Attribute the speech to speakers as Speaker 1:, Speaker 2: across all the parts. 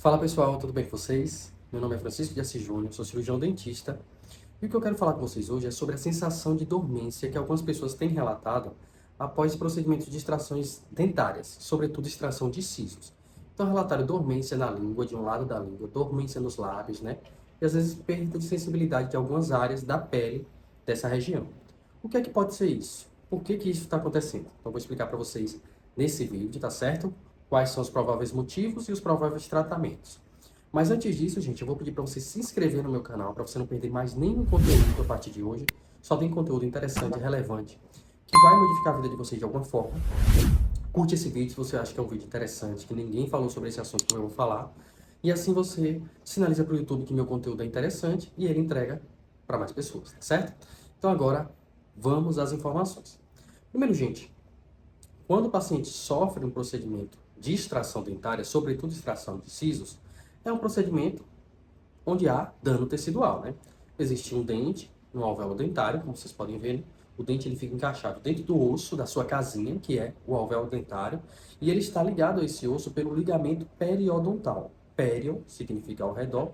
Speaker 1: Fala pessoal, tudo bem com vocês? Meu nome é Francisco de Assis Júnior, sou cirurgião dentista e o que eu quero falar com vocês hoje é sobre a sensação de dormência que algumas pessoas têm relatado após procedimentos de extrações dentárias, sobretudo extração de sisos. Então relataram dormência na língua, de um lado da língua, dormência nos lábios, né? E às vezes perda de sensibilidade de algumas áreas da pele dessa região. O que é que pode ser isso? Por que que isso está acontecendo? Então vou explicar para vocês nesse vídeo, tá certo? Quais são os prováveis motivos e os prováveis tratamentos. Mas antes disso, gente, eu vou pedir para você se inscrever no meu canal, para você não perder mais nenhum conteúdo a partir de hoje. Só tem conteúdo interessante, relevante, que vai modificar a vida de vocês de alguma forma. Curte esse vídeo se você acha que é um vídeo interessante, que ninguém falou sobre esse assunto como eu vou falar. E assim você sinaliza para o YouTube que meu conteúdo é interessante e ele entrega para mais pessoas, tá certo? Então agora, vamos às informações. Primeiro, gente, quando o paciente sofre um procedimento de extração dentária, sobretudo extração de sisos, é um procedimento onde há dano tecidual, né? Existe um dente no alvéolo dentário, como vocês podem ver, né? O dente ele fica encaixado dentro do osso da sua casinha, que é o alvéolo dentário, e ele está ligado a esse osso pelo ligamento periodontal. Pério significa ao redor,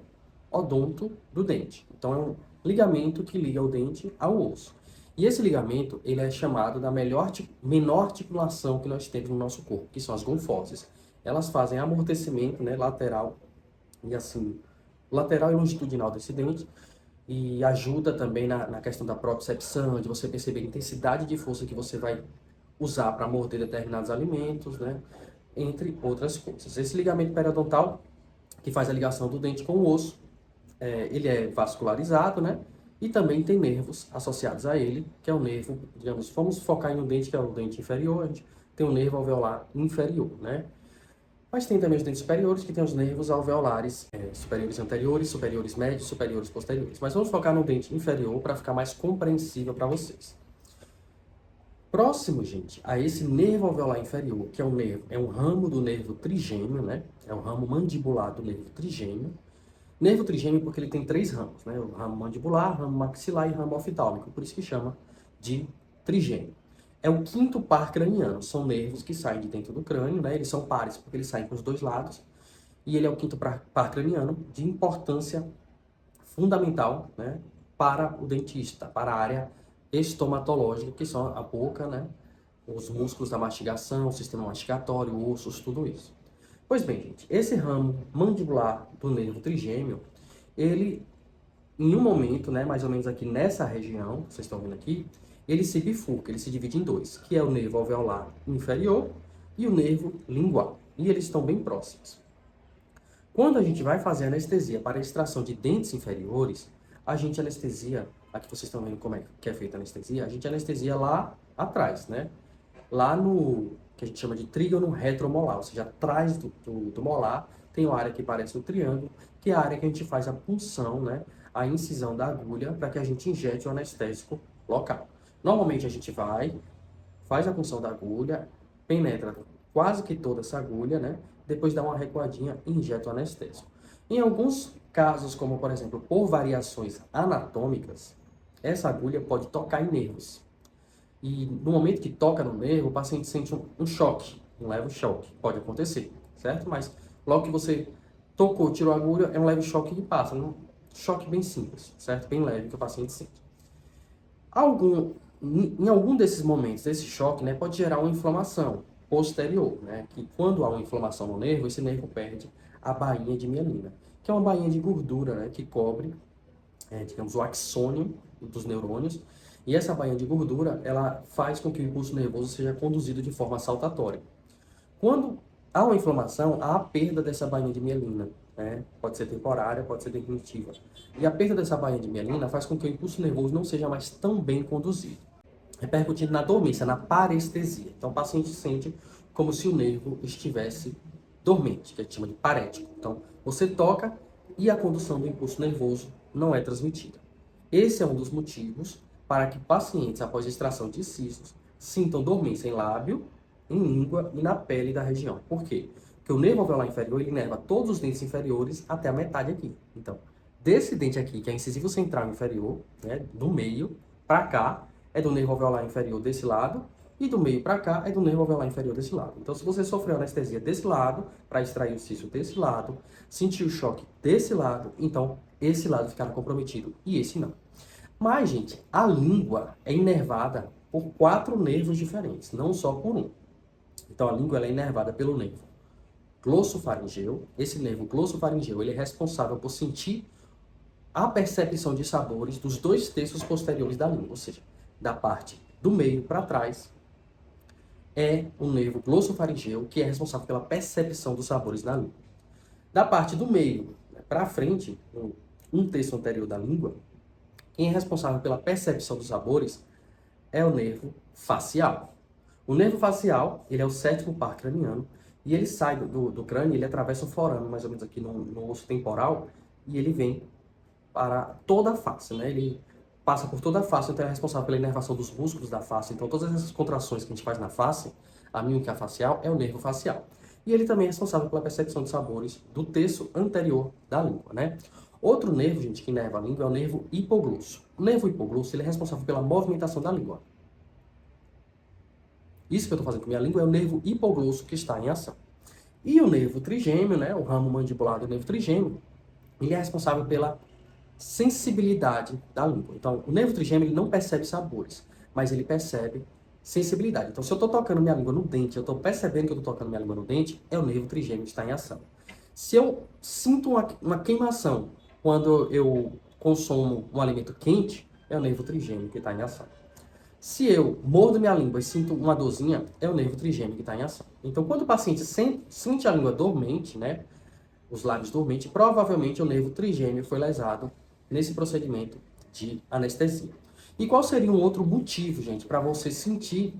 Speaker 1: odonto do dente. Então é um ligamento que liga o dente ao osso. E esse ligamento, ele é chamado da menor articulação que nós temos no nosso corpo, que são as gonfoses. Elas fazem amortecimento, né, lateral e assim, lateral e longitudinal desse dente, e ajuda também na questão da propriocepção, de você perceber a intensidade de força que você vai usar para morder determinados alimentos, né, entre outras coisas. Esse ligamento periodontal, que faz a ligação do dente com o osso, ele é vascularizado, né? E também tem nervos associados a ele, que é o nervo, digamos, vamos focar em um dente que é o dente inferior, a gente tem um nervo alveolar inferior, né? Mas tem também os dentes superiores, que tem os nervos alveolares superiores anteriores, superiores médios, superiores posteriores. Mas vamos focar no dente inferior para ficar mais compreensível para vocês. Próximo, gente, a esse nervo alveolar inferior, que é um nervo, é um ramo do nervo trigêmeo, né? É o ramo mandibular do nervo trigêmeo. Nervo trigêmeo porque ele tem três ramos, né? O ramo mandibular, ramo maxilar e ramo oftálmico, por isso que chama de trigêmeo. É o quinto par craniano, são nervos que saem de dentro do crânio, né? Eles são pares porque eles saem com os dois lados, e ele é o quinto par craniano de importância fundamental, né? Para o dentista, para a área estomatológica, que são a boca, né? Os músculos da mastigação, o sistema mastigatório, ossos, tudo isso. Pois bem, gente, esse ramo mandibular do nervo trigêmeo, ele, em um momento, né, mais ou menos aqui nessa região, vocês estão vendo aqui, ele se bifurca, ele se divide em dois, que é o nervo alveolar inferior e o nervo lingual. E eles estão bem próximos. Quando a gente vai fazer anestesia para a extração de dentes inferiores, a gente anestesia, aqui vocês estão vendo como é que é feita a anestesia, a gente anestesia lá atrás, né? Lá no que a gente chama de trígono retromolar, ou seja, atrás do molar tem uma área que parece um triângulo, que é a área que a gente faz a punção, né? A incisão da agulha para que a gente injete o anestésico local. Normalmente a gente faz a punção da agulha, penetra quase que toda essa agulha, né? Depois dá uma recuadinha e injeta o anestésico. Em alguns casos, como por exemplo, por variações anatômicas, essa agulha pode tocar em nervos. E no momento que toca no nervo, o paciente sente um choque, um leve choque. Pode acontecer, certo? Mas logo que você tocou, tirou a agulha, é um leve choque que passa. Um choque bem simples, certo? Bem leve que o paciente sente. Em algum desses momentos, esse choque, né, pode gerar uma inflamação posterior, né? Que quando há uma inflamação no nervo, esse nervo perde a bainha de mielina, que é uma bainha de gordura, né, que cobre, digamos, o axônio dos neurônios. E essa bainha de gordura, ela faz com que o impulso nervoso seja conduzido de forma saltatória. Quando há uma inflamação, há a perda dessa bainha de mielina, né? Pode ser temporária, pode ser definitiva. E a perda dessa bainha de mielina faz com que o impulso nervoso não seja mais tão bem conduzido, repercutindo na dormência, na parestesia. Então o paciente sente como se o nervo estivesse dormente, que a gente chama de parético. Então você toca e a condução do impulso nervoso não é transmitida. Esse é um dos motivos para que pacientes, após extração de sisos, sintam dormência em lábio, em língua e na pele da região. Por quê? Porque o nervo alveolar inferior, ele inerva todos os dentes inferiores até a metade aqui. Então, desse dente aqui, que é incisivo central inferior, né, do meio, para cá, é do nervo alveolar inferior desse lado, E do meio para cá é do nervo alveolar inferior desse lado. Então, se você sofreu anestesia desse lado, para extrair o siso desse lado, sentiu o choque desse lado, então esse lado ficará comprometido e esse não. Mas, gente, a língua é inervada por 4 nervos diferentes, não só por um. Então, a língua ela é inervada pelo nervo glossofaringeu. Esse nervo glossofaringeu ele é responsável por sentir a percepção de sabores dos 2 terços posteriores da língua, ou seja, da parte do meio para trás, é o nervo glossofaringeu que é responsável pela percepção dos sabores na língua. Da parte do meio para frente, um terço anterior da língua, quem é responsável pela percepção dos sabores é o nervo facial. O nervo facial, ele é o 7º par craniano, e ele sai do crânio, ele atravessa o forame, mais ou menos aqui no osso temporal, e ele vem para toda a face, né? Ele passa por toda a face, então é responsável pela inervação dos músculos da face. Então, todas essas contrações que a gente faz na face, a mímica facial, é o nervo facial. E ele também é responsável pela percepção de sabores do terço anterior da língua, né? Outro nervo, gente, que inerva a língua é o nervo hipoglosso. O nervo hipoglosso, ele é responsável pela movimentação da língua. Isso que eu estou fazendo com a minha língua é o nervo hipoglosso que está em ação. E o nervo trigêmeo, né, o ramo mandibular do nervo trigêmeo, ele é responsável pela sensibilidade da língua. Então, o nervo trigêmeo ele não percebe sabores, mas ele percebe sensibilidade. Então, se eu estou tocando minha língua no dente, eu estou percebendo que eu estou tocando minha língua no dente, é o nervo trigêmeo que está em ação. Se eu sinto uma queimação quando eu consumo um alimento quente, é o nervo trigêmeo que está em ação. Se eu mordo minha língua e sinto uma dorzinha, é o nervo trigêmeo que está em ação. Então, quando o paciente sente a língua dormente, né, os lábios dormentes, provavelmente o nervo trigêmeo foi lesado nesse procedimento de anestesia. E qual seria um outro motivo, gente, para você sentir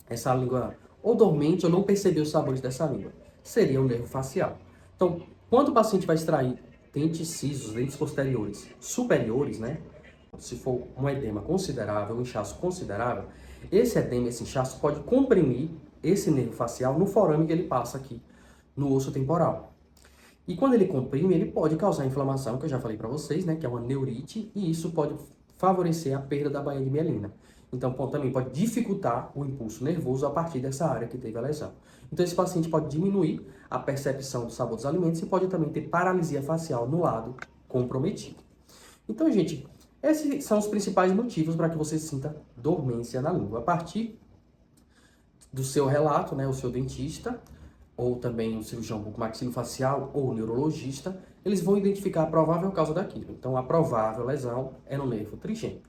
Speaker 1: essa língua ou dormente ou não perceber os sabores dessa língua? Seria o nervo facial. Então, quando o paciente vai extrair dentes cisos, dentes posteriores superiores, né? Se for um edema considerável, um inchaço considerável, esse edema, esse inchaço pode comprimir esse nervo facial no forame que ele passa aqui no osso temporal. E quando ele comprime, ele pode causar inflamação, que eu já falei para vocês, né, que é uma neurite, e isso pode favorecer a perda da baía de mielina. Então, também pode dificultar o impulso nervoso a partir dessa área que teve a lesão. Então, esse paciente pode diminuir a percepção do sabor dos alimentos e pode também ter paralisia facial no lado comprometido. Então, gente, esses são os principais motivos para que você sinta dormência na língua. A partir do seu relato, né, o seu dentista, ou também o cirurgião bucomaxilofacial ou o neurologista, eles vão identificar a provável causa daquilo. Então, a provável lesão é no nervo trigêmeo.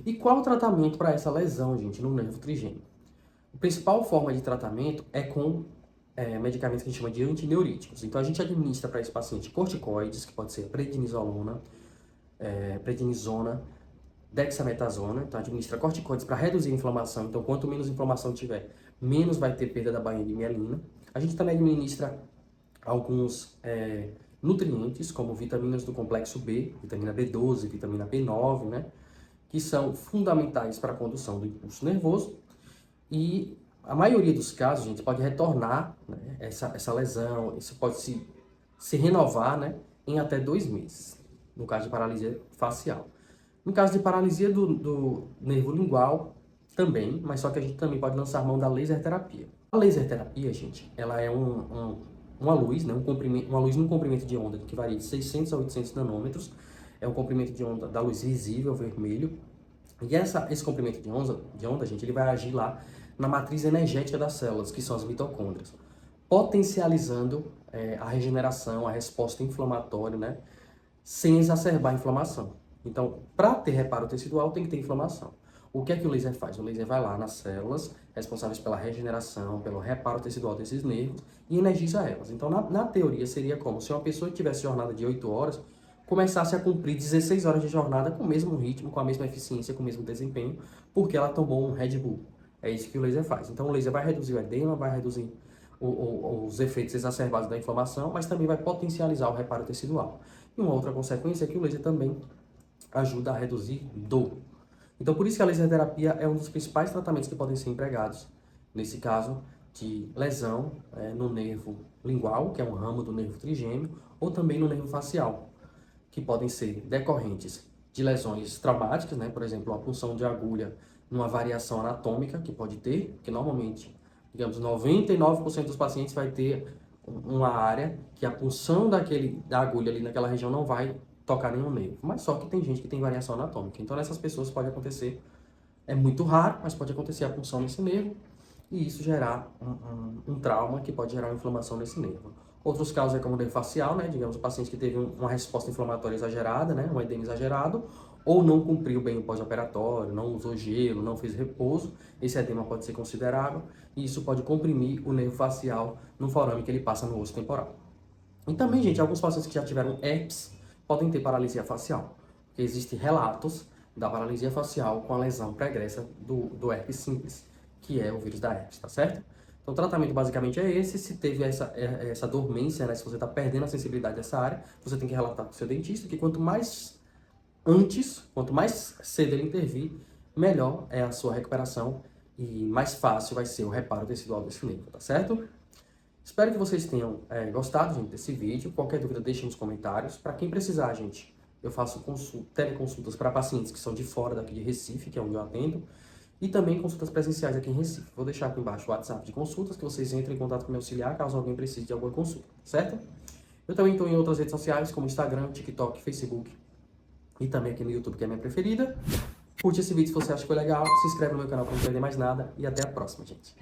Speaker 1: E qual o tratamento para essa lesão, gente, no nervo trigêmeo? A principal forma de tratamento é com medicamentos que a gente chama de antineuríticos. Então, a gente administra para esse paciente corticoides, que pode ser prednisolona, prednisona, dexametasona. Então, administra corticoides para reduzir a inflamação. Então, quanto menos inflamação tiver, menos vai ter perda da baía de mielina. A gente também administra alguns nutrientes, como vitaminas do complexo B, vitamina B12, vitamina B9, né? Que são fundamentais para a condução do impulso nervoso. E a maioria dos casos, a gente pode retornar, né, essa lesão, isso pode se renovar, né, em até 2 meses, no caso de paralisia facial. No caso de paralisia do nervo lingual, também, mas só que a gente também pode lançar mão da laser terapia. A laser terapia, gente, ela é uma luz, né, uma luz num comprimento de onda que varia de 600 a 800 nanômetros. É um comprimento de onda da luz visível, vermelho. E esse comprimento de onda, gente, ele vai agir lá na matriz energética das células, que são as mitocôndrias, potencializando a regeneração, a resposta inflamatória, né, sem exacerbar a inflamação. Então, para ter reparo tecidual, tem que ter inflamação. O que é que o laser faz? O laser vai lá nas células responsáveis pela regeneração, pelo reparo tecidual desses nervos e energiza elas. Então, na teoria, seria como se uma pessoa que tivesse jornada de 8 horas começasse a cumprir 16 horas de jornada com o mesmo ritmo, com a mesma eficiência, com o mesmo desempenho, porque ela tomou um Red Bull. É isso que o laser faz. Então, o laser vai reduzir o edema, vai reduzir os efeitos exacerbados da inflamação, mas também vai potencializar o reparo tecidual. E uma outra consequência é que o laser também ajuda a reduzir dor. Então, por isso que a laser terapia é um dos principais tratamentos que podem ser empregados, nesse caso de lesão no nervo lingual, que é um ramo do nervo trigêmeo, ou também no nervo facial, que podem ser decorrentes de lesões traumáticas, né? Por exemplo, uma punção de agulha numa variação anatômica que pode ter, que normalmente, digamos, 99% dos pacientes vai ter uma área que a punção da agulha ali naquela região não vai tocar nenhum nervo. Mas só que tem gente que tem variação anatômica. Então, nessas pessoas pode acontecer, é muito raro, mas pode acontecer a punção nesse nervo e isso gerar um trauma que pode gerar uma inflamação nesse nervo. Outros casos é como o nervo facial, né? Digamos, o paciente que teve uma resposta inflamatória exagerada, né? Um edema exagerado, ou não cumpriu bem o pós-operatório, não usou gelo, não fez repouso, esse edema pode ser considerável e isso pode comprimir o nervo facial no forame que ele passa no osso temporal. E também, gente, alguns pacientes que já tiveram herpes podem ter paralisia facial, porque existem relatos da paralisia facial com a lesão pregressa do herpes simples, que é o vírus da herpes, tá certo? Então, o tratamento basicamente é esse. Se teve essa dormência, né, se você está perdendo a sensibilidade dessa área, você tem que relatar para o seu dentista que quanto mais cedo ele intervir, melhor é a sua recuperação e mais fácil vai ser o reparo tecidual desse nervo, tá certo? Espero que vocês tenham gostado, gente, desse vídeo. Qualquer dúvida, deixem nos comentários. Para quem precisar, gente, eu faço teleconsultas para pacientes que são de fora daqui de Recife, que é onde eu atendo, e também consultas presenciais aqui em Recife. Vou deixar aqui embaixo o WhatsApp de consultas, que vocês entrem em contato com meu auxiliar, caso alguém precise de alguma consulta, certo? Eu também estou em outras redes sociais, como Instagram, TikTok, Facebook, e também aqui no YouTube, que é a minha preferida. Curte esse vídeo se você acha que foi legal, se inscreve no meu canal para não perder mais nada, e até a próxima, gente.